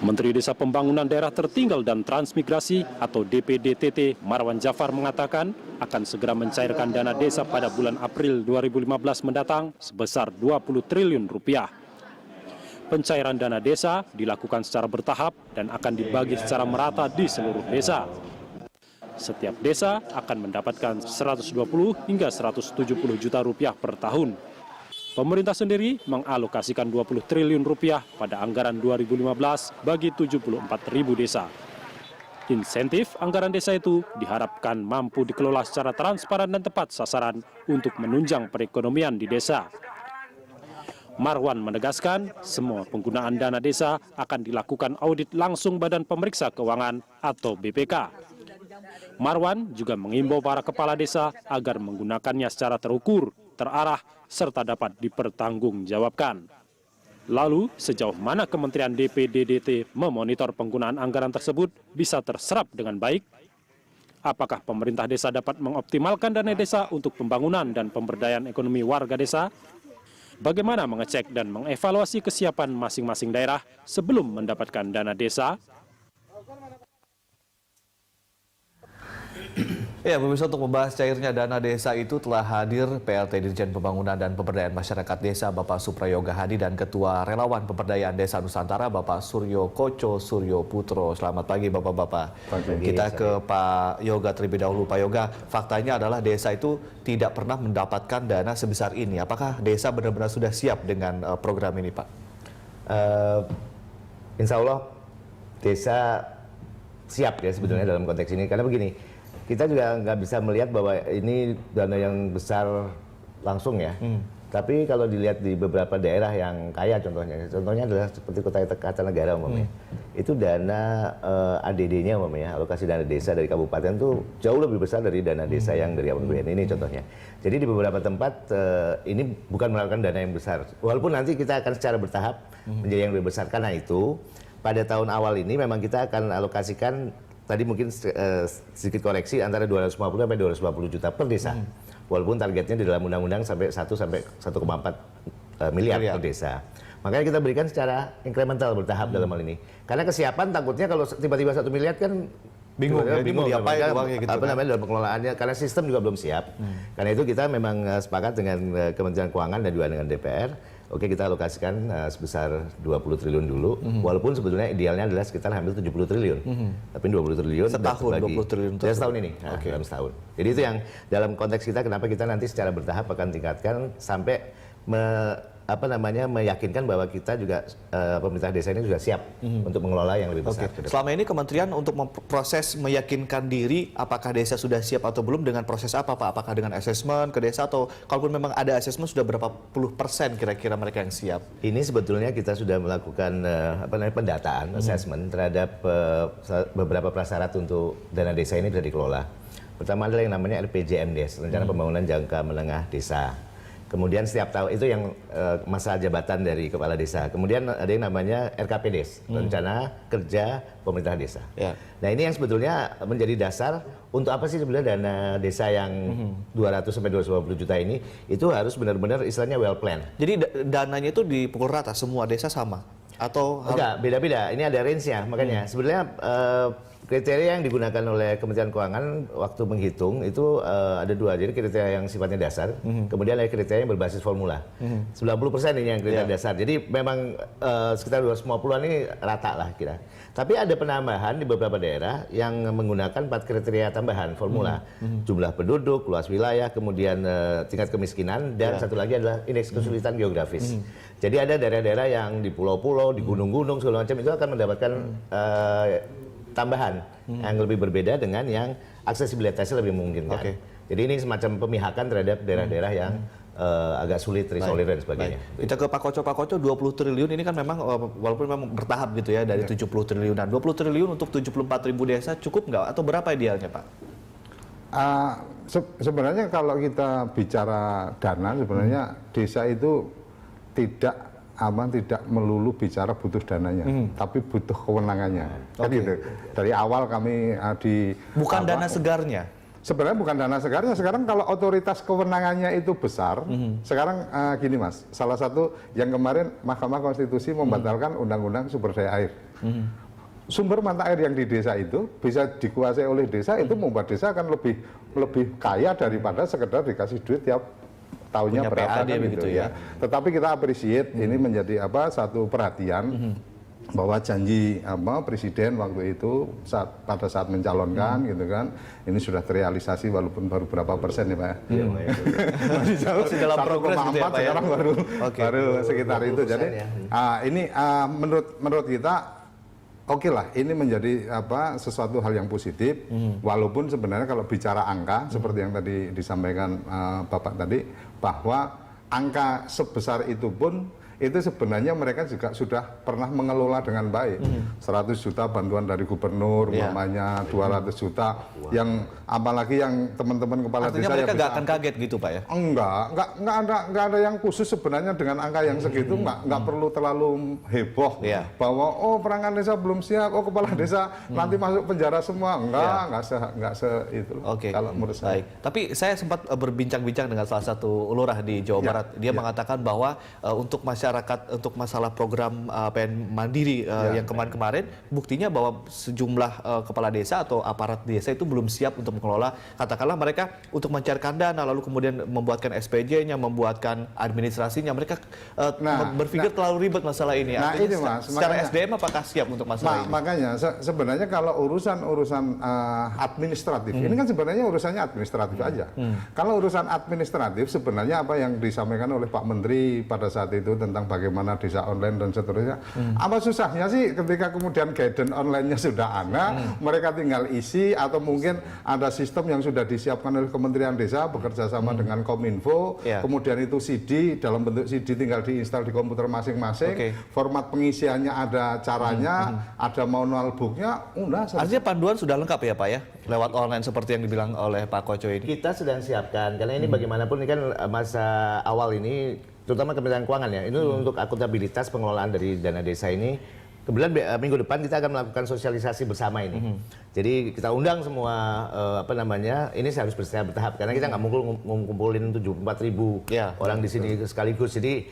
Menteri Desa Pembangunan Daerah Tertinggal dan Transmigrasi atau DPDTT Marwan Jafar mengatakan akan segera mencairkan dana desa pada bulan April 2015 mendatang sebesar 20 triliun rupiah. Pencairan dana desa dilakukan secara bertahap dan akan dibagi secara merata di seluruh desa. Setiap desa akan mendapatkan 120 hingga 170 juta rupiah per tahun. Pemerintah sendiri mengalokasikan 20 triliun rupiah pada anggaran 2015 bagi 74.000 desa. Insentif anggaran desa itu diharapkan mampu dikelola secara transparan dan tepat sasaran untuk menunjang perekonomian di desa. Marwan menegaskan semua penggunaan dana desa akan dilakukan audit langsung Badan Pemeriksa Keuangan atau BPK. Marwan juga mengimbau para kepala desa agar menggunakannya secara terukur, terarah, serta dapat dipertanggungjawabkan. Lalu, sejauh mana Kementerian DPDDT memonitor penggunaan anggaran tersebut bisa terserap dengan baik? Apakah pemerintah desa dapat mengoptimalkan dana desa untuk pembangunan dan pemberdayaan ekonomi warga desa? Bagaimana mengecek dan mengevaluasi kesiapan masing-masing daerah sebelum mendapatkan dana desa? Ya, pemirsa, untuk membahas cairnya dana desa itu telah hadir PLT Dirjen Pembangunan dan Pemberdayaan Masyarakat Desa Bapak Suprayoga Hadi dan Ketua Relawan Pemberdayaan Desa Nusantara Bapak Suryo Koco Suryo Putro. Selamat pagi Bapak-Bapak. Kita ke Pak Yoga terlebih dahulu. Pak Yoga, faktanya adalah desa itu tidak pernah mendapatkan dana sebesar ini. Apakah desa benar-benar sudah siap dengan program ini, Pak? Insya Allah desa siap ya sebetulnya dalam konteks ini. Karena begini, kita juga nggak bisa melihat bahwa ini dana yang besar langsung ya. Tapi kalau dilihat di beberapa daerah yang kaya contohnya adalah seperti Kota Kartanegara umpamanya. Itu dana ADD-nya umpamanya, alokasi dana desa dari kabupaten tuh jauh lebih besar dari dana desa yang dari APBN ini contohnya. Jadi di beberapa tempat ini bukan melakukan dana yang besar. Walaupun nanti kita akan secara bertahap menjadi yang lebih besar. Karena itu pada tahun awal ini memang kita akan alokasikan tadi mungkin sedikit koreksi antara 250 sampai 250 juta per desa. Walaupun targetnya di dalam undang-undang sampai 1 sampai 1,4 miliar per desa. Makanya kita berikan secara incremental bertahap dalam hal ini. Karena kesiapan takutnya kalau tiba-tiba 1 miliar kan bingung diapain uangnya gitu. Apa namanya dalam pengelolaannya karena sistem juga belum siap. Karena itu kita memang sepakat dengan Kementerian Keuangan dan juga dengan DPR. Oke, kita alokasikan sebesar 20 triliun dulu, walaupun sebetulnya idealnya adalah sekitar hampir 70 triliun. Tapi 20 triliun setahun, 20 triliun setahun ini, dalam setahun. Jadi itu yang dalam konteks kita kenapa kita nanti secara bertahap akan tingkatkan sampai meyakinkan bahwa kita juga pemerintah desa ini juga siap untuk mengelola yang lebih besar. Selama ini kementerian untuk memproses meyakinkan diri apakah desa sudah siap atau belum dengan proses apa, Pak? Apakah dengan asesmen ke desa atau kalaupun memang ada asesmen sudah berapa puluh persen kira-kira mereka yang siap? Ini sebetulnya kita sudah melakukan pendataan, asesmen terhadap beberapa prasyarat untuk dana desa ini bisa dikelola. Pertama adalah yang namanya RPJMDes, Rencana Pembangunan Jangka Menengah Desa. Kemudian setiap tahun itu yang masa jabatan dari kepala desa. Kemudian ada yang namanya RKPDes, Rencana Kerja Pemerintah Desa. Nah ini yang sebetulnya menjadi dasar untuk apa sih sebenarnya dana desa yang 200 sampai 250 juta ini itu harus benar-benar istilahnya well plan. Jadi dananya itu dipukul rata semua desa sama atau enggak, beda-beda. Ini ada range-nya. Makanya sebenarnya kriteria yang digunakan oleh Kementerian Keuangan waktu menghitung itu ada dua. Jadi kriteria yang sifatnya dasar, kemudian ada kriteria yang berbasis formula. 90% ini yang kriteria dasar. Jadi memang sekitar 250-an ini rata lah kira. Tapi ada penambahan di beberapa daerah yang menggunakan 4 kriteria tambahan formula. Jumlah penduduk, luas wilayah, kemudian tingkat kemiskinan, dan satu lagi adalah indeks kesulitan geografis. Jadi ada daerah-daerah yang di pulau-pulau, di gunung-gunung segala macam itu akan mendapatkan tambahan yang lebih berbeda dengan yang aksesibilitasnya lebih memungkinkan. Jadi ini semacam pemihakan terhadap daerah-daerah yang agak sulit terisolir dan sebagainya. Kita ke Pak Koco, 20 triliun ini kan memang walaupun memang bertahap gitu ya dari 70 triliunan. 20 triliun untuk 74.000 desa cukup nggak atau berapa idealnya, Pak? Sebenarnya kalau kita bicara dana sebenarnya desa itu tidak melulu bicara butuh dananya, tapi butuh kewenangannya. Kan gitu. Dari awal kami bukan dana segarnya. Sebenarnya bukan dana segarnya. Sekarang kalau otoritas kewenangannya itu besar, sekarang gini Mas, salah satu yang kemarin Mahkamah Konstitusi membatalkan Undang-Undang Sumber Daya Air. Sumber mata air yang di desa itu bisa dikuasai oleh desa, itu membuat desa akan lebih kaya daripada sekedar dikasih duit tiap tahunnya Punya berapa PAD kan begitu gitu ya. Tetapi kita appreciate ini menjadi satu perhatian. Bahwa janji presiden waktu itu pada saat mencalonkan gitu kan, ini sudah terrealisasi walaupun baru berapa persen ya Pak ya. Masih jauh, Masih dalam progres gitu ya, Pak, ya? sekarang baru sekitar itu. Jadi ini menurut kita oke lah, ini menjadi sesuatu hal yang positif. Walaupun sebenarnya kalau bicara angka seperti yang tadi disampaikan Bapak tadi, bahwa angka sebesar itu pun itu sebenarnya mereka juga sudah pernah mengelola dengan baik. 100 juta bantuan dari gubernur, umpamanya 200 juta, yang apalagi yang teman-teman kepala Artinya desa mereka yang nggak akan kaget gitu Pak ya? Enggak ada yang khusus sebenarnya dengan angka yang segitu, nggak perlu terlalu heboh bahwa perangkat desa belum siap, kepala desa nanti masuk penjara semua, nggak se itu. Kalau menurut saya. Baik. Tapi saya sempat berbincang-bincang dengan salah satu lurah di Jawa Barat. Dia mengatakan bahwa untuk masyarakat, untuk masalah program PN Mandiri yang kemarin-kemarin, buktinya bahwa sejumlah kepala desa atau aparat desa itu belum siap untuk mengelola, katakanlah mereka untuk mencairkan dana, lalu kemudian membuatkan SPJ-nya, membuatkan administrasinya, mereka berpikir terlalu ribet masalah ini. Artinya, ini Mas, secara makanya, SDM apakah siap untuk masalah ini? Makanya sebenarnya kalau urusan administratif, ini kan sebenarnya urusannya administratif aja. Kalau urusan administratif sebenarnya apa yang disampaikan oleh Pak Menteri pada saat itu tentang bagaimana desa online dan seterusnya, apa susahnya sih ketika kemudian guidance online-nya sudah ada, mereka tinggal isi, atau mungkin ada sistem yang sudah disiapkan oleh Kementerian Desa bekerja sama dengan Kominfo, kemudian itu CD, dalam bentuk CD tinggal diinstal di komputer masing-masing, format pengisiannya ada caranya, ada manual booknya, udah selesai. Artinya panduan sudah lengkap ya Pak ya, lewat online seperti yang dibilang oleh Pak Koco ini? Kita sedang siapkan, karena ini bagaimanapun ini kan masa awal ini, terutama Kementerian Keuangan ya, ini untuk akuntabilitas pengelolaan dari dana desa ini. Kemudian minggu depan kita akan melakukan sosialisasi bersama ini. Jadi kita undang semua ini harus bertahap karena kita nggak ngumpulin 74.000 orang di sini sekaligus. Jadi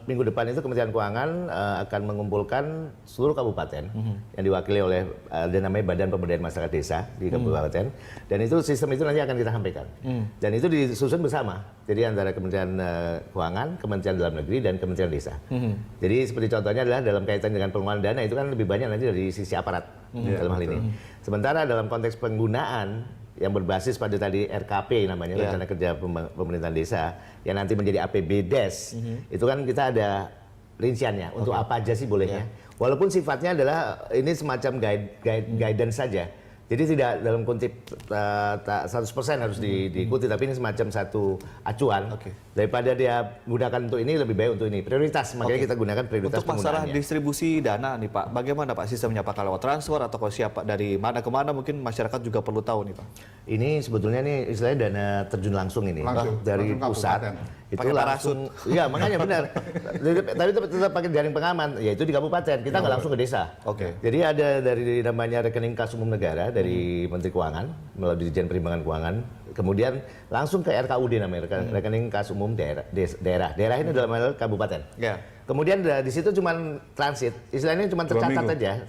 minggu depan itu Kementerian Keuangan akan mengumpulkan seluruh kabupaten yang diwakili oleh namanya Badan Pemberdayaan Masyarakat Desa di kabupaten. Dan itu sistem itu nanti akan kita sampaikan. Dan itu disusun bersama. Jadi antara Kementerian Keuangan, Kementerian Dalam Negeri, dan Kementerian Desa. Jadi seperti contohnya adalah dalam kaitan dengan pengelolaan dana itu kan lebih banyak nanti dari sisi aparat dalam hal ini. Sementara dalam konteks penggunaan yang berbasis pada tadi RKP namanya, Rencana Kerja Pemerintahan Desa, yang nanti menjadi APBDes, itu kan kita ada rinciannya untuk apa aja sih bolehnya. Walaupun sifatnya adalah ini semacam guidance saja. Jadi tidak dalam konsep 100% harus diikuti, tapi ini semacam satu acuan. Daripada dia gunakan untuk ini, lebih baik untuk ini. Prioritas, makanya kita gunakan prioritas untuk masalah distribusi dana nih Pak, bagaimana Pak sistemnya? Apakah lewat transfer atau siapa dari mana ke mana, mungkin masyarakat juga perlu tahu nih Pak. Ini sebetulnya nih istilahnya dana terjun langsung ini, dari pusat. Itu pakai langsung, iya makanya benar. Tapi tetap pakai jaring pengaman, yaitu di kabupaten. Kita nggak langsung ke desa. Jadi ada dari namanya rekening kas umum negara dari Menteri Keuangan melalui Dirjen Perimbangan Keuangan, kemudian langsung ke RKUD namanya, rekening kas umum daerah. Daerah ini dalam hal kabupaten. Kemudian di situ cuma transit, istilahnya cuma tercatat aja,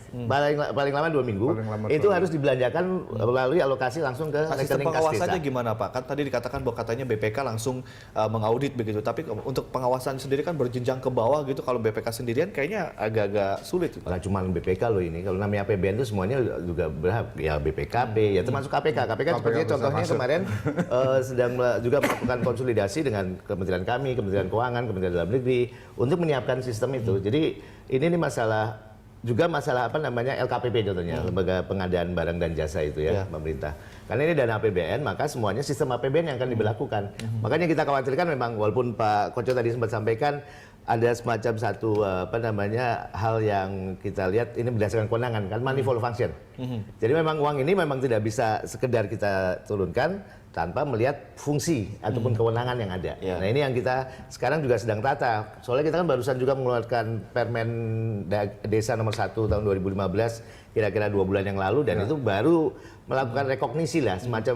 paling lama 2 minggu. Itu harus dibelanjakan melalui alokasi langsung ke rekening kas desa. Pengawasannya gimana Pak? Kan tadi dikatakan bahwa katanya BPK langsung mengaudit begitu, tapi untuk pengawasan sendiri kan berjenjang ke bawah gitu. Kalau BPK sendirian kayaknya agak-agak sulit. Nggak cuma BPK loh ini, kalau namanya APBN itu semuanya juga berhak, ya BPKB, ya termasuk KPK. KPK seperti contohnya kemarin sedang juga melakukan konsolidasi dengan kementerian kami, Kementerian Keuangan, Kementerian Dalam Negeri untuk menyiapkan sistem itu. Jadi ini masalah LKPP contohnya, Lembaga Pengadaan Barang dan Jasa itu ya, pemerintah. Karena ini dana APBN, maka semuanya sistem APBN yang akan diberlakukan. Makanya kita khawatirkan memang, walaupun Pak Koco tadi sempat sampaikan ada semacam satu hal yang kita lihat ini berdasarkan kewenangan kan, manifold function. Jadi memang uang ini memang tidak bisa sekedar kita turunkan, tanpa melihat fungsi ataupun kewenangan yang ada. Nah ini yang kita sekarang juga sedang tata. Soalnya kita kan barusan juga mengeluarkan Permen Desa nomor 1 tahun 2015 kira-kira 2 bulan yang lalu dan itu baru melakukan rekognisi lah, semacam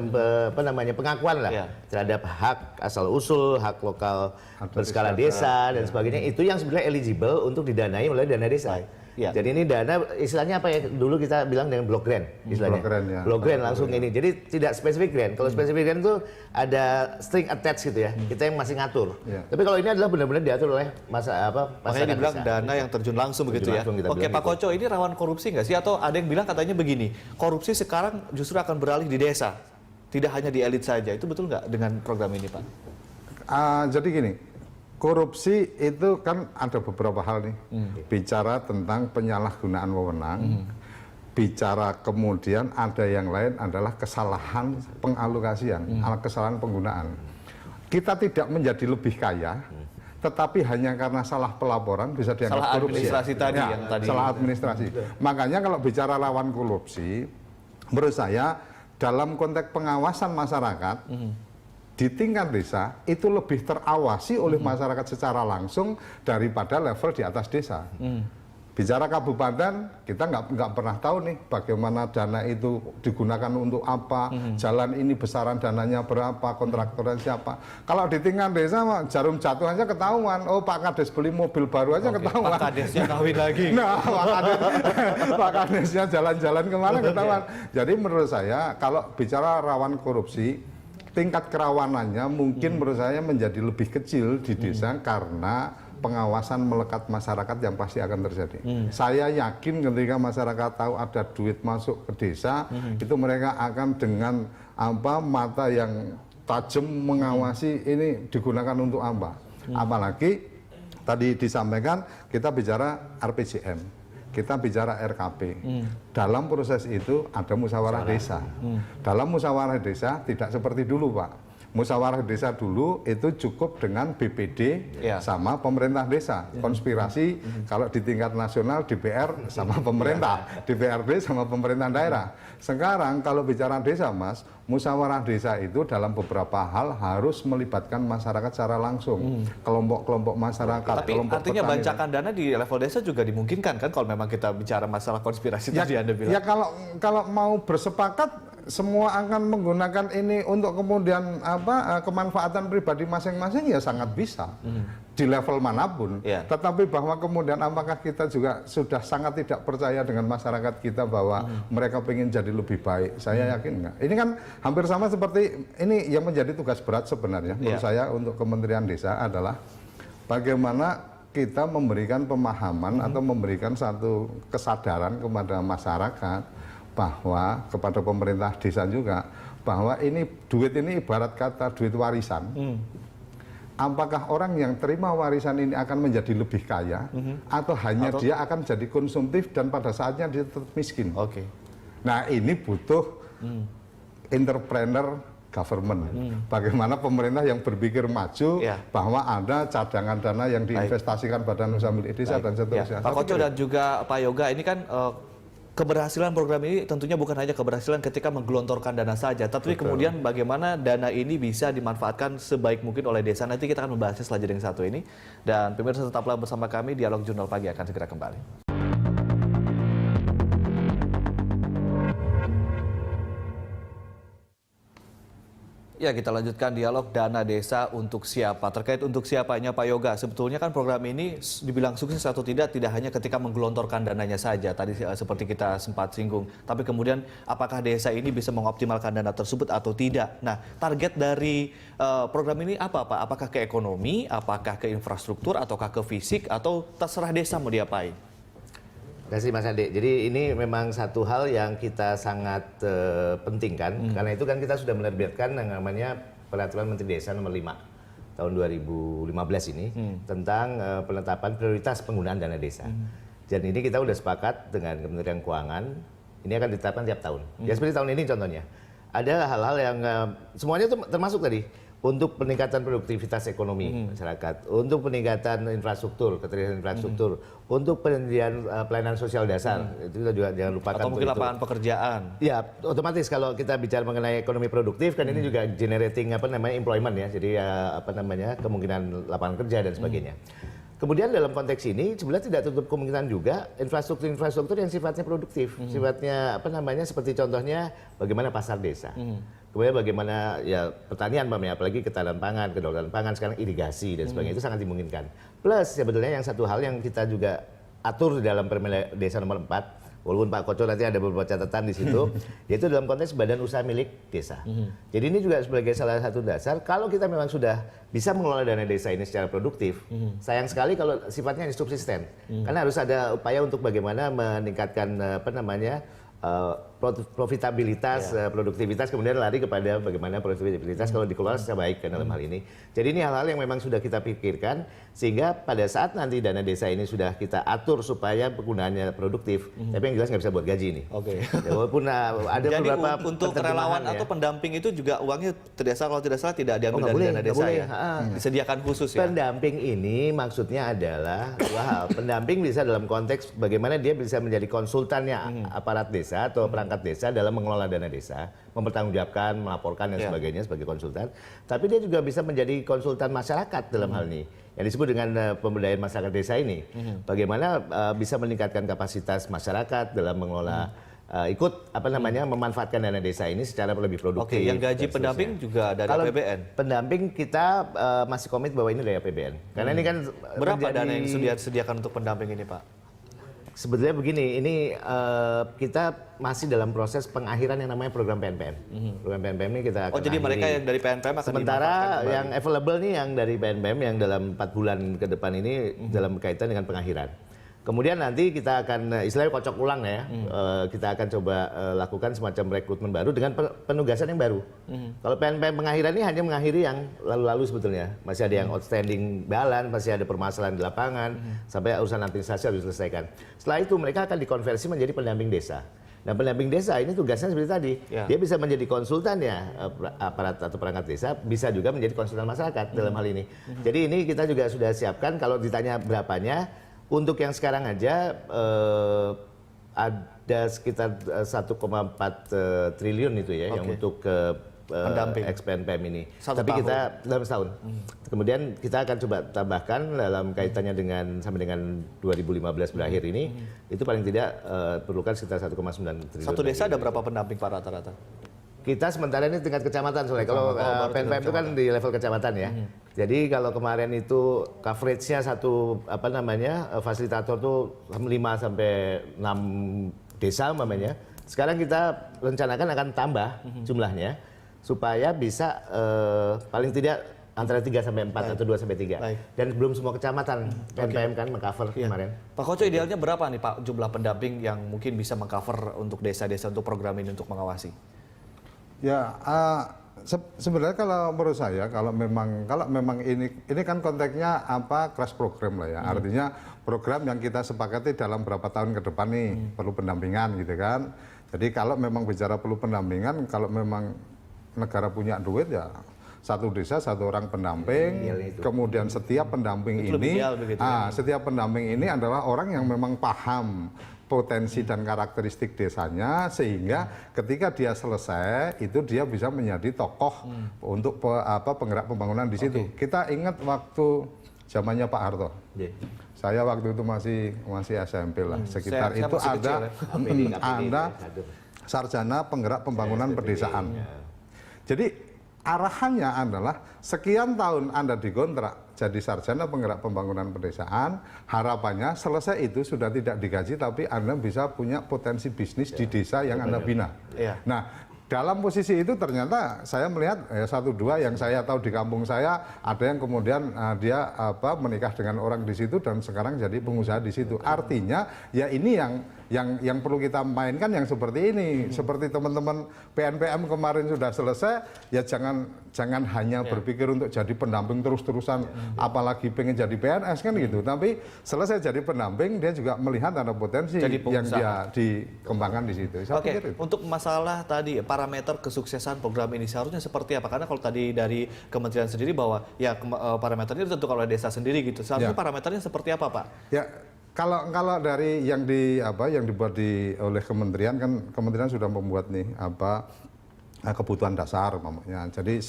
pengakuan lah terhadap hak asal usul, hak lokal berskala desa dan sebagainya. Itu yang sebenarnya eligible untuk didanai melalui dana desa. Jadi ini dana istilahnya apa ya, dulu kita bilang dengan block grant istilahnya. Block grant langsung ini. Jadi tidak spesifik grant. Kalau spesifik grant itu ada string attached gitu ya. Kita yang masih ngatur. Tapi kalau ini adalah benar-benar diatur oleh makanya dibilang dana yang terjun langsung begitu ya. Oke Pak Koco, ini rawan korupsi nggak sih? Atau ada yang bilang katanya begini, korupsi sekarang justru akan beralih di desa, tidak hanya di elit saja. Itu betul nggak dengan program ini Pak? Jadi gini, korupsi itu kan ada beberapa hal nih. Bicara tentang penyalahgunaan wewenang, bicara kemudian ada yang lain adalah kesalahan pengalokasian, kesalahan penggunaan. Kita tidak menjadi lebih kaya, tetapi hanya karena salah pelaporan bisa dianggap salah korupsi. Administrasi tadi yang tadi. Salah administrasi. Makanya kalau bicara lawan korupsi, menurut saya dalam konteks pengawasan masyarakat, di tingkat desa itu lebih terawasi oleh masyarakat secara langsung daripada level di atas desa. Bicara kabupaten, kita nggak pernah tahu nih bagaimana dana itu digunakan untuk apa, jalan ini besaran dananya berapa, kontraktornya siapa. Kalau di tingkat desa jarum jatuh aja ketahuan. Oh Pak Kades beli mobil baru aja ketahuan. Pak Kadesnya kawin lagi. Nah Pak Kadesnya jalan-jalan kemana ketahuan. Jadi menurut saya kalau bicara rawan korupsi, tingkat kerawanannya mungkin menurut saya menjadi lebih kecil di desa karena pengawasan melekat masyarakat yang pasti akan terjadi. Saya yakin ketika masyarakat tahu ada duit masuk ke desa, itu mereka akan dengan mata yang tajam mengawasi ini digunakan untuk apa. Apalagi tadi disampaikan kita bicara RPJM, kita bicara RKP. Dalam proses itu ada musyawarah desa. Dalam musyawarah desa tidak seperti dulu Pak. Musyawarah desa dulu itu cukup dengan BPD sama pemerintah desa. Konspirasi kalau di tingkat nasional DPR sama pemerintah, DPRD sama pemerintah daerah. Sekarang kalau bicara desa Mas, musyawarah desa itu dalam beberapa hal harus melibatkan masyarakat secara langsung. Kelompok-kelompok masyarakat, tapi kelompok artinya petani. bancakan dana di level desa juga dimungkinkan kan kalau memang kita bicara masalah konspirasi tadi Anda bilang. Ya kalau mau bersepakat semua akan menggunakan ini untuk kemudian kemanfaatan pribadi masing-masing ya sangat bisa di level manapun. Tetapi bahwa kemudian apakah kita juga sudah sangat tidak percaya dengan masyarakat kita bahwa mereka ingin jadi lebih baik? Saya yakin enggak. Ini kan hampir sama seperti ini yang menjadi tugas berat sebenarnya menurut saya untuk Kementerian Desa adalah bagaimana kita memberikan pemahaman atau memberikan satu kesadaran kepada masyarakat bahwa kepada pemerintah desa juga bahwa ini duit ini ibarat kata duit warisan. Apakah orang yang terima warisan ini akan menjadi lebih kaya atau hanya dia akan jadi konsumtif dan pada saatnya dia tetap miskin. Nah ini butuh entrepreneur government. Bagaimana pemerintah yang berpikir maju bahwa ada cadangan dana yang diinvestasikan badan usaha milik desa dan seterusnya. Pak Koco dan juga Pak Yoga, ini kan keberhasilan program ini tentunya bukan hanya keberhasilan ketika menggelontorkan dana saja, tapi kemudian bagaimana dana ini bisa dimanfaatkan sebaik mungkin oleh desa. Nanti kita akan membahasnya setelah jeda yang satu ini. Dan pemirsa tetaplah bersama kami, Dialog Jurnal Pagi akan segera kembali. Ya, kita lanjutkan dialog dana desa untuk siapa. Terkait untuk siapanya Pak Yoga, sebetulnya kan program ini dibilang sukses atau tidak hanya ketika menggelontorkan dananya saja. Tadi seperti kita sempat singgung. Tapi kemudian apakah desa ini bisa mengoptimalkan dana tersebut atau tidak? Nah, target dari program ini apa Pak? Apakah ke ekonomi, apakah ke infrastruktur, ataukah ke fisik, atau terserah desa mau diapain? Terima kasih Mas Ade. Jadi ini memang satu hal yang kita sangat penting kan. Karena itu kan kita sudah menerbitkan yang namanya Peraturan Menteri Desa nomor 5 tahun 2015 ini tentang penetapan prioritas penggunaan dana desa. Dan ini kita sudah sepakat dengan Kementerian Keuangan, ini akan ditetapkan tiap tahun. Ya seperti tahun ini contohnya. Ada hal-hal yang semuanya itu termasuk tadi untuk peningkatan produktivitas ekonomi masyarakat, untuk peningkatan infrastruktur, ketersediaan infrastruktur, untuk penyediaan pelayanan sosial dasar, itu kita juga jangan lupakan. Atau mungkin lapangan pekerjaan. Ya, otomatis kalau kita bicara mengenai ekonomi produktif kan ini juga generating employment ya, jadi kemungkinan lapangan kerja dan sebagainya. Kemudian dalam konteks ini sebenarnya tidak tutup kemungkinan juga infrastruktur yang sifatnya produktif, sifatnya seperti contohnya bagaimana pasar desa. Kemudian bagaimana ya pertanian apalagi ketahanan pangan, kedaulatan pangan, sekarang irigasi dan sebagainya itu sangat dimungkinkan. Plus sebetulnya yang satu hal yang kita juga atur di dalam Permen Desa nomor 4, walaupun Pak Koco nanti ada beberapa catatan di situ, yaitu dalam konteks badan usaha milik desa. Jadi ini juga sebagai salah satu dasar, kalau kita memang sudah bisa mengelola dana desa ini secara produktif, sayang sekali kalau sifatnya subsisten. Karena harus ada upaya untuk bagaimana meningkatkan profitabilitas, produktivitas, kemudian lari kepada bagaimana produktivitas kalau dikelola secara baik kan dalam hal ini. Jadi ini hal-hal yang memang sudah kita pikirkan, sehingga pada saat nanti dana desa ini sudah kita atur supaya penggunaannya produktif, tapi yang jelas nggak bisa buat gaji nih. Oke. Ya, walaupun ada Jadi beberapa untuk relawan atau pendamping itu juga uangnya kalau tidak salah tidak diambil dari dana desa ya? Disediakan khusus ya? Pendamping ini maksudnya adalah dua hal. Pendamping bisa dalam konteks bagaimana dia bisa menjadi konsultannya aparat desa atau perangkat desa dalam mengelola dana desa, mempertanggungjawabkan, melaporkan dan sebagainya sebagai konsultan. Tapi dia juga bisa menjadi konsultan masyarakat dalam hal ini, yang disebut dengan pemberdayaan masyarakat desa ini. Bagaimana bisa meningkatkan kapasitas masyarakat dalam mengelola memanfaatkan dana desa ini secara lebih produktif. Oke, yang gaji pendamping juga dari APBN. Pendamping kita masih komit bahwa ini dari APBN. Karena ini kan berapa dana yang disediakan untuk pendamping ini, Pak? Sebetulnya begini, ini kita masih dalam proses pengakhiran yang namanya program PNPM. Program PNPM ini kita akan jadi mereka yang dari PNPM akan sementara yang available nih yang dari PNPM yang dalam 4 bulan ke depan ini dalam kaitan dengan pengakhiran. Kemudian nanti kita akan istilahnya kocok ulang ya, kita akan coba lakukan semacam rekrutmen baru dengan penugasan yang baru. Kalau PNPM pengakhiran ini hanya mengakhiri yang lalu-lalu sebetulnya, masih ada yang outstanding balance, masih ada permasalahan di lapangan, sampai urusan administrasi harus diselesaikan. Setelah itu mereka akan dikonversi menjadi pendamping desa. Nah, pendamping desa ini tugasnya seperti tadi, dia bisa menjadi konsultan ya aparat atau perangkat desa, bisa juga menjadi konsultan masyarakat dalam hal ini. Jadi ini kita juga sudah siapkan, kalau ditanya berapanya, untuk yang sekarang aja ada sekitar 1,4 triliun itu ya yang untuk ex-PNPM ini. Tapi kita dalam setahun. Kemudian kita akan coba tambahkan dalam kaitannya sampai dengan 2015 berakhir ini, itu paling tidak perlukan sekitar 1,9 triliun. Satu desa ada berapa pendamping Pak rata-rata? Kita sementara ini tingkat kecamatan soalnya. Kalau PNPM itu kan di level kecamatan ya. Jadi kalau kemarin itu coverage-nya fasilitator tuh 5 sampai 6 desa umpamanya. Sekarang kita rencanakan akan tambah jumlahnya supaya bisa paling tidak antara 3 sampai 4 atau 2 sampai 3. Dan belum semua kecamatan PNPM kan mengcover kemarin. Pak Koco, idealnya berapa nih Pak jumlah pendamping yang mungkin bisa mengcover untuk desa-desa untuk program ini untuk mengawasi? Ya, sebenarnya kalau menurut saya kalau memang ini kan konteksnya crash program lah ya. Artinya program yang kita sepakati dalam berapa tahun ke depan nih perlu pendampingan gitu kan. Jadi kalau memang bicara perlu pendampingan, kalau memang negara punya duit ya satu desa satu orang pendamping, kemudian setiap pendamping setiap pendamping ini adalah orang yang memang paham potensi dan karakteristik desanya, sehingga ketika dia selesai itu dia bisa menjadi tokoh untuk penggerak pembangunan di situ. Kita ingat waktu zamannya Pak Harto. Saya waktu itu masih SMP lah. Sekitar itu ada sarjana penggerak pembangunan pedesaan. Jadi arahannya adalah sekian tahun Anda dikontrak jadi sarjana penggerak pembangunan pedesaan, harapannya selesai itu sudah tidak digaji, tapi Anda bisa punya potensi bisnis di desa yang Anda bina. Nah, dalam posisi itu ternyata saya melihat 1-2 yang saya tahu di kampung saya, ada yang kemudian dia menikah dengan orang di situ dan sekarang jadi pengusaha di situ. Artinya ya ini yang yang perlu kita mainkan yang seperti ini. Seperti teman-teman PNPM kemarin sudah selesai, ya jangan hanya berpikir untuk jadi pendamping terus-terusan, apalagi pengen jadi PNS kan gitu. Tapi selesai jadi pendamping, dia juga melihat ada potensi yang dia dikembangkan di situ. Saya pikir itu. Untuk masalah tadi parameter kesuksesan program ini seharusnya seperti apa? Karena kalau tadi dari kementerian sendiri bahwa ya parameternya ditentukan oleh desa sendiri gitu. Seharusnya parameternya seperti apa, Pak? Ya, kalau dari yang dibuat oleh kementerian, kan kementerian sudah membuat nih kebutuhan dasar umpamanya. Jadi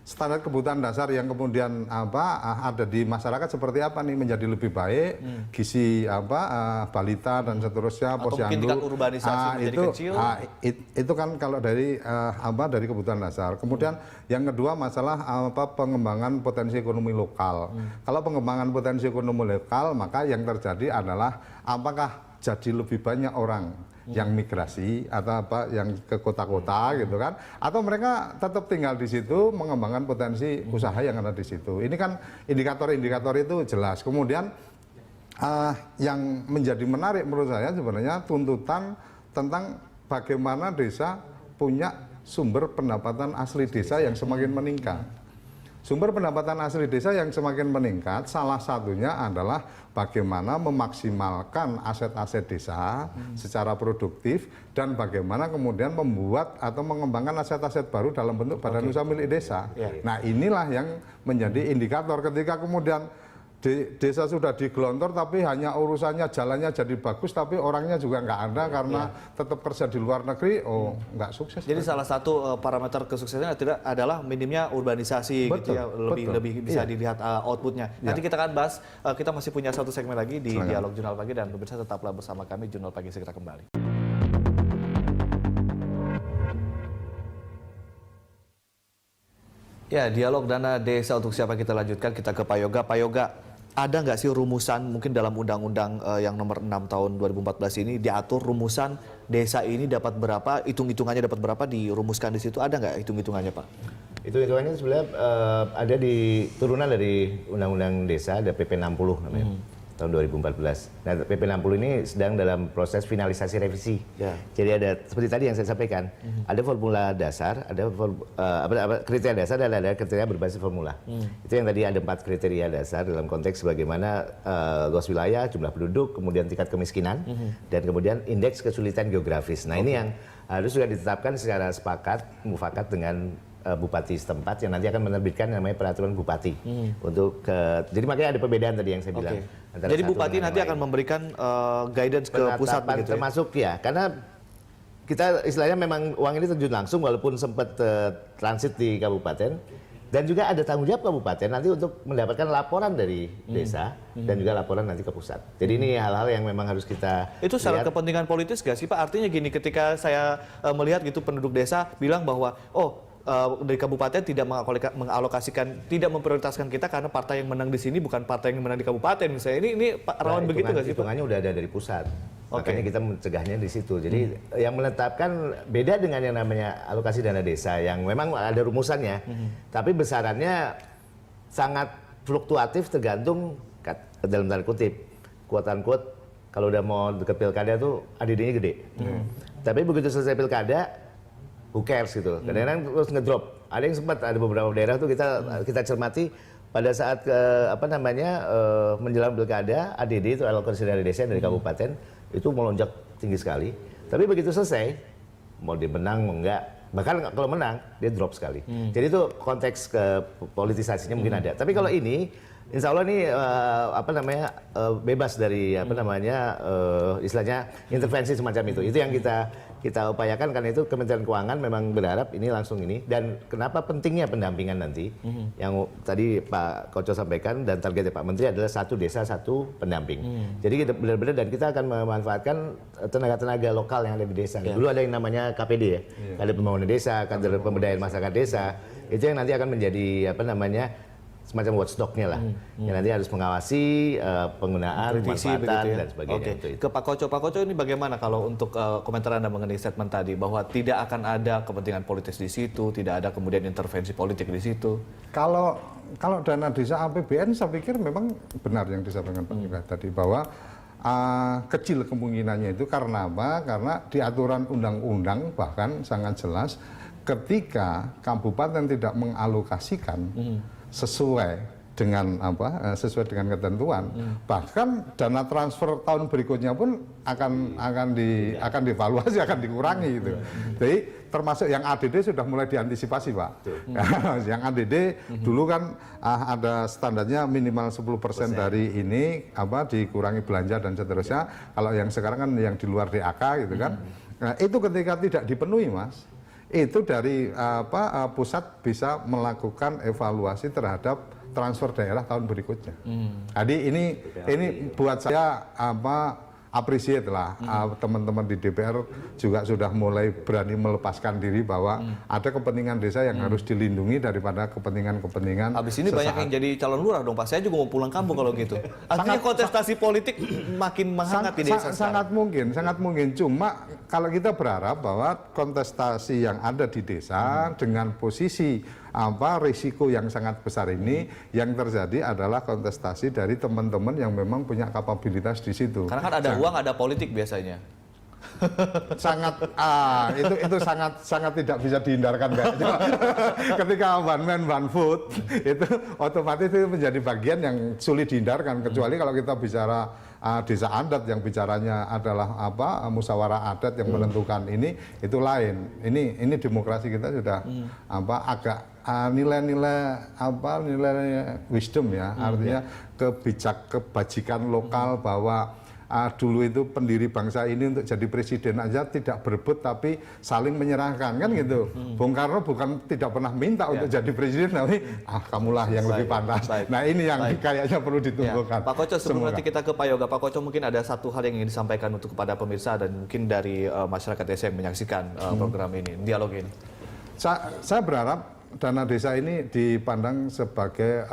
standar kebutuhan dasar yang kemudian ada di masyarakat seperti apa nih, menjadi lebih baik, gizi balita dan seterusnya, posyandu. Tingkat urbanisasi menjadi kecil. Itu kan kalau dari dari kebutuhan dasar. Kemudian yang kedua masalah pengembangan potensi ekonomi lokal. Kalau pengembangan potensi ekonomi lokal, maka yang terjadi adalah apakah jadi lebih banyak orang yang migrasi atau yang ke kota-kota gitu kan, atau mereka tetap tinggal di situ mengembangkan potensi usaha yang ada di situ. Ini kan indikator-indikator itu jelas. Kemudian yang menjadi menarik menurut saya sebenarnya tuntutan tentang bagaimana desa punya sumber pendapatan asli desa yang semakin meningkat. Sumber pendapatan asli desa yang semakin meningkat, salah satunya adalah bagaimana memaksimalkan aset-aset desa secara produktif dan bagaimana kemudian membuat atau mengembangkan aset-aset baru dalam bentuk badan usaha milik desa. Nah, inilah yang menjadi indikator ketika kemudian desa sudah digelontor tapi hanya urusannya jalannya jadi bagus tapi orangnya juga nggak ada karena tetap kerja di luar negeri, nggak sukses. Jadi salah satu parameter kesuksesannya adalah minimnya urbanisasi. Betul, gitu ya, lebih bisa dilihat outputnya. Nanti kita akan bahas, kita masih punya satu segmen lagi di Dialog Jurnal Pagi, dan pemirsa tetaplah bersama kami. Jurnal Pagi segera kembali. Ya, dialog dana desa untuk siapa kita lanjutkan, kita ke Pak Yoga. Pak Yoga, ada nggak sih rumusan mungkin dalam undang-undang yang nomor 6 tahun 2014 ini diatur rumusan desa ini dapat berapa, hitung-hitungannya dapat berapa, dirumuskan di situ, ada nggak hitung-hitungannya, Pak? Hitung-hitungannya sebenarnya ada di turunan dari Undang-Undang Desa, ada PP 60 namanya. Tahun 2014. Nah, PP 60 ini sedang dalam proses finalisasi revisi. Jadi ada seperti tadi yang saya sampaikan, ada formula dasar, ada kriteria dasar dan ada kriteria berbasis formula. Itu yang tadi ada 4 kriteria dasar dalam konteks bagaimana luas wilayah, jumlah penduduk, kemudian tingkat kemiskinan, dan kemudian indeks kesulitan geografis. Nah, ini yang harus sudah ditetapkan secara mufakat dengan bupati setempat yang nanti akan menerbitkan namanya peraturan bupati untuk jadi makanya ada perbedaan tadi yang saya bilang. Jadi bupati nanti akan memberikan guidance ke pusat begitu, termasuk ya, karena kita istilahnya memang uang ini terjun langsung walaupun sempat transit di kabupaten, dan juga ada tanggung jawab kabupaten nanti untuk mendapatkan laporan dari desa dan juga laporan nanti ke pusat. Jadi ini hal-hal yang memang harus kita itu secara kepentingan politis gak sih, Pak? Artinya gini, ketika saya melihat gitu penduduk desa bilang bahwa dari kabupaten tidak mengalokasikan, tidak memprioritaskan kita karena partai yang menang di sini bukan partai yang menang di kabupaten misalnya. Ini rawan begitu nggak sih, Pak? Hitungannya udah ada dari pusat. Makanya kita mencegahnya di situ. Jadi yang menetapkan beda dengan yang namanya alokasi dana desa yang memang ada rumusannya, tapi besarannya sangat fluktuatif tergantung dalam tanda kutip, quote-unquote, kalau udah mau deket pilkada tuh ADD-nya gede. Tapi begitu selesai pilkada, who cares gitu. Kadang-kadang terus ngedrop. Ada yang sempat, ada beberapa daerah tuh kita cermati pada saat menjelang pilkada, ADD itu alokasi dana desa dari kabupaten itu melonjak tinggi sekali. Tapi begitu selesai, mau dia menang mau enggak, bahkan kalau menang dia drop sekali. Jadi itu konteks politisasinya mungkin ada. Tapi kalau ini insya Allah ini bebas dari istilahnya intervensi semacam itu. Itu yang kita upayakan, karena itu Kementerian Keuangan memang berharap ini langsung ini. Dan kenapa pentingnya pendampingan nanti yang tadi Pak Koco sampaikan, dan targetnya Pak Menteri adalah 1 desa 1 pendamping. Jadi kita benar-benar, dan kita akan memanfaatkan tenaga-tenaga lokal yang ada di desa. Dulu ada yang namanya KPD ya, Kader Pembangunan Desa, Kader Pemberdayaan Masyarakat Desa. Itu yang nanti akan menjadi semacam watchdog-nya lah, yang nanti harus mengawasi penggunaan, pemanfaatan dan sebagainya. Ke Pak Koco ini bagaimana kalau untuk komentar Anda mengenai statement tadi bahwa tidak akan ada kepentingan politis di situ, tidak ada kemudian intervensi politik di situ? Kalau dana desa APBN, saya pikir memang benar yang disampaikan Pak Yoga tadi, bahwa kecil kemungkinannya itu karena apa? Karena di aturan undang-undang bahkan sangat jelas ketika kabupaten tidak mengalokasikan sesuai dengan sesuai dengan ketentuan, bahkan dana transfer tahun berikutnya pun akan dievaluasi, akan dikurangi gitu. Jadi termasuk yang ADD sudah mulai diantisipasi, Pak. Yang ADD dulu kan ada standarnya minimal 10% dari ini dikurangi belanja dan seterusnya. Kalau yang sekarang kan yang di luar DAK gitu kan. Nah, itu ketika tidak dipenuhi, Mas, itu dari pusat bisa melakukan evaluasi terhadap transfer daerah tahun berikutnya. Jadi ini buat saya appreciate lah, teman-teman di DPR juga sudah mulai berani melepaskan diri bahwa ada kepentingan desa yang harus dilindungi daripada kepentingan-kepentingan Habis ini banyak yang jadi calon lurah dong, Pak. Saya juga mau pulang kampung kalau gitu. Artinya kontestasi politik makin menghangat di desa. Sangat mungkin. Cuma kalau kita berharap bahwa kontestasi yang ada di desa dengan posisi risiko yang sangat besar ini, yang terjadi adalah kontestasi dari teman-teman yang memang punya kapabilitas di situ. Karena kan ada uang, ada politik biasanya. Itu sangat tidak bisa dihindarkan kayaknya. Ketika one man one vote itu otomatis itu menjadi bagian yang sulit dihindarkan, kecuali kalau kita bicara desa adat yang bicaranya adalah musyawarah adat yang menentukan ini, itu lain. Ini demokrasi kita sudah agak nilai-nilai wisdom ya, artinya kebajikan lokal bahwa dulu itu pendiri bangsa ini untuk jadi presiden aja tidak berebut tapi saling menyerahkan kan gitu. Bung Karno bukan tidak pernah minta untuk jadi presiden, tapi kamulah yang lebih pantas. Nah ini yang kayaknya perlu ditumbuhkan. Pak Koco, sebelum nanti kita ke Pak Yoga, Pak Koco mungkin ada satu hal yang ingin disampaikan untuk kepada pemirsa dan mungkin dari masyarakat desa yang menyaksikan program ini, dialog ini. Saya berharap dana desa ini dipandang sebagai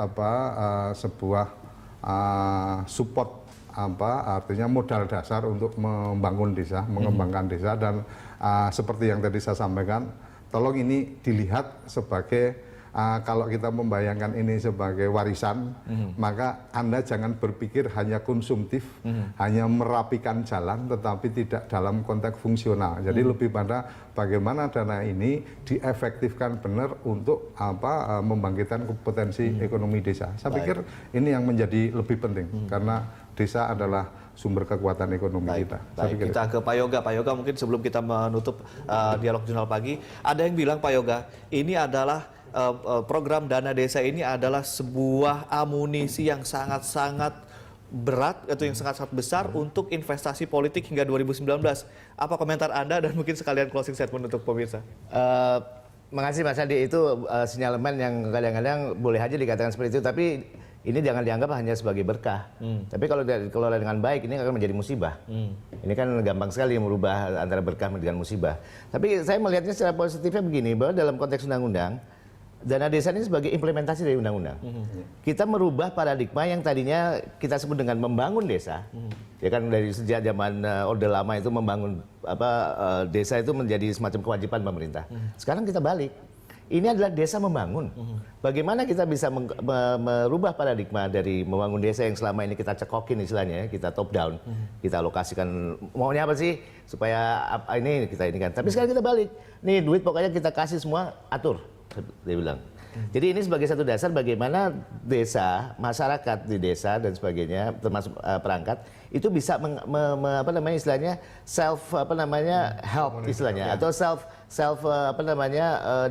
sebuah support, artinya modal dasar untuk membangun desa, mengembangkan desa, dan seperti yang tadi saya sampaikan, tolong ini dilihat sebagai kalau kita membayangkan ini sebagai warisan, maka Anda jangan berpikir hanya konsumtif, hanya merapikan jalan, tetapi tidak dalam konteks fungsional. Jadi lebih pada bagaimana dana ini diefektifkan benar untuk membangkitkan potensi ekonomi desa. Saya pikir ini yang menjadi lebih penting, karena desa adalah sumber kekuatan ekonomi kita. Kita ke Pak Yoga. Pak Yoga, mungkin sebelum kita menutup dialog jurnal pagi, ada yang bilang, Pak Yoga, ini adalah program dana desa ini adalah sebuah amunisi yang sangat-sangat berat atau yang sangat-sangat besar untuk investasi politik hingga 2019. Apa komentar Anda dan mungkin sekalian closing statement untuk pemirsa? Makasih Mas Adi, itu sinyalemen yang kadang-kadang boleh aja dikatakan seperti itu, tapi ini jangan dianggap hanya sebagai berkah. Tapi kalau dikelola dengan baik, ini akan menjadi musibah. Ini kan gampang sekali merubah antara berkah dengan musibah. Tapi saya melihatnya secara positifnya begini, bahwa dalam konteks undang-undang, dana desa ini sebagai implementasi dari undang-undang. Kita merubah paradigma yang tadinya kita sebut dengan membangun desa. Ya kan dari sejak zaman Orde Lama itu membangun desa itu menjadi semacam kewajiban pemerintah. Sekarang kita balik. Ini adalah desa membangun. Bagaimana kita bisa merubah paradigma dari membangun desa yang selama ini kita cekokin istilahnya, kita top down, kita alokasikan maunya apa sih supaya ini kita ini kan. Tapi sekarang kita balik. Nih duit pokoknya kita kasih semua, atur. Dia bilang. Jadi ini sebagai satu dasar bagaimana desa, masyarakat di desa dan sebagainya, termasuk perangkat itu bisa istilahnya self help istilahnya, atau self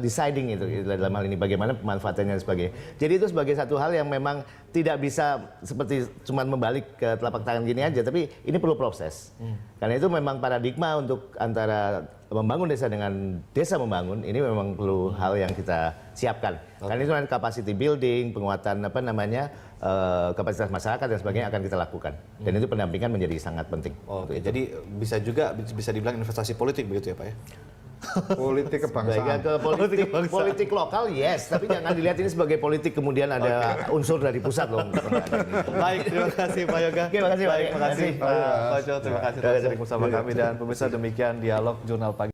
deciding itu dalam hal ini bagaimana pemanfaatannya dan sebagainya. Jadi itu sebagai satu hal yang memang tidak bisa seperti cuma membalik ke telapak tangan gini aja, tapi ini perlu proses. Karena itu memang paradigma untuk antara membangun desa dengan desa membangun ini memang perlu hal yang kita siapkan. Karena itu nanti capacity building, penguatan kapasitas masyarakat dan sebagainya akan kita lakukan. Dan itu pendampingan menjadi sangat penting. Oke, jadi bisa dibilang investasi politik begitu ya Pak ya? Politik kebangsaan. Politik lokal yes, tapi jangan dilihat ini sebagai politik kemudian ada unsur dari pusat loh. Baik, terima kasih Pak Yoga. Terima kasih Pak. Terima kasih Pak Koco, terima kasih telah sering bersama kami dan pemirsa, demikian dialog Jurnal Pagi.